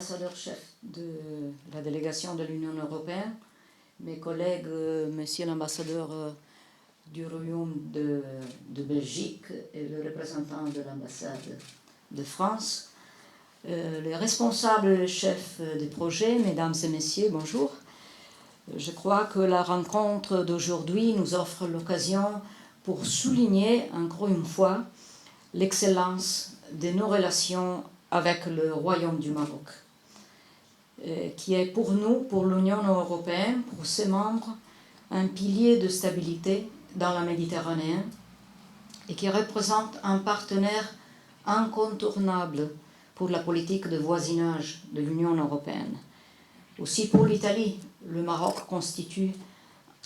l'ambassadeur-chef de la délégation de l'Union européenne, mes collègues, monsieur l'ambassadeur du Royaume de Belgique et le représentant de l'ambassade de France, les responsables et les chefs des projets, mesdames et messieurs, bonjour. Je crois que la rencontre d'aujourd'hui nous offre l'occasion pour souligner encore une fois l'excellence de nos relations avec le Royaume du Maroc, qui est pour nous, pour l'Union européenne, pour ses membres, un pilier de stabilité dans la Méditerranée et qui représente un partenaire incontournable pour la politique de voisinage de l'Union européenne. Aussi pour l'Italie, le Maroc constitue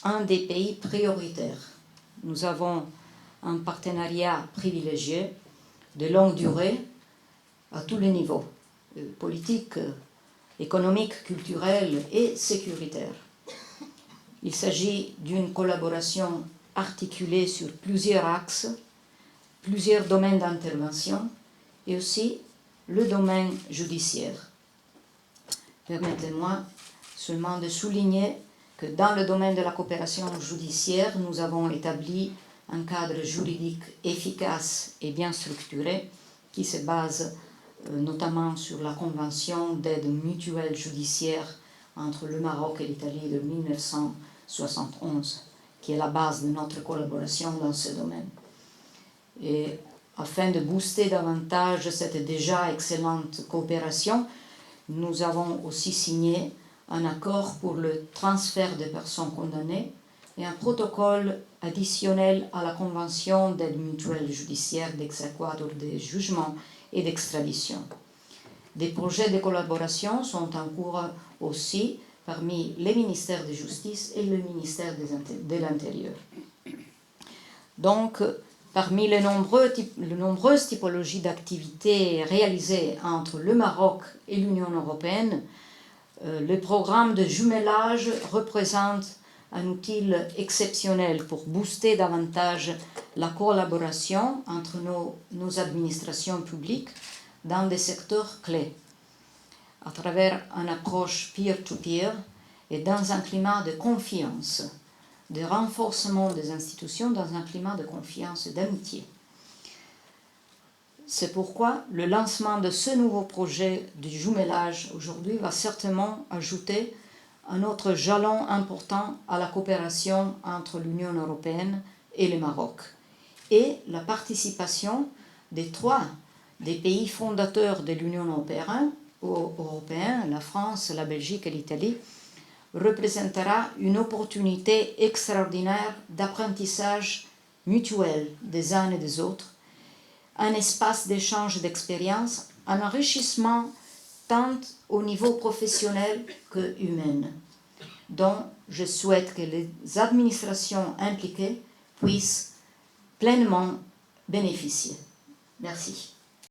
un des pays prioritaires. Nous avons un partenariat privilégié de longue durée à tous les niveaux, politique, économique, culturel et sécuritaire. Il s'agit d'une collaboration articulée sur plusieurs axes, plusieurs domaines d'intervention et aussi le domaine judiciaire. Permettez-moi seulement de souligner que dans le domaine de la coopération judiciaire, nous avons établi un cadre juridique efficace et bien structuré qui se base notamment sur la Convention d'aide mutuelle judiciaire entre le Maroc et l'Italie de 1971, qui est la base de notre collaboration dans ce domaine. Et afin de booster davantage cette déjà excellente coopération, nous avons aussi signé un accord pour le transfert des personnes condamnées et un protocole additionnel à la Convention d'aide mutuelle judiciaire d'exécution des jugements et d'extradition. Des projets de collaboration sont en cours aussi parmi les ministères de justice et le ministère de l'Intérieur. Donc, parmi les nombreuses typologies d'activités réalisées entre le Maroc et l'Union européenne, le programme de jumelage représente un outil exceptionnel pour booster davantage la collaboration entre nos administrations publiques dans des secteurs clés, à travers une approche peer-to-peer et dans un climat de confiance, de renforcement des institutions dans un climat de confiance et d'amitié. C'est pourquoi le lancement de ce nouveau projet de jumelage aujourd'hui va certainement ajouter un autre jalon important à la coopération entre l'Union européenne et le Maroc et la participation des des pays fondateurs de l'Union européenne, la France, la Belgique et l'Italie, représentera une opportunité extraordinaire d'apprentissage mutuel des uns et des autres, un espace d'échange d'expériences, un enrichissement tant au niveau professionnel que humain, dont je souhaite que les administrations impliquées puissent pleinement bénéficier. Merci.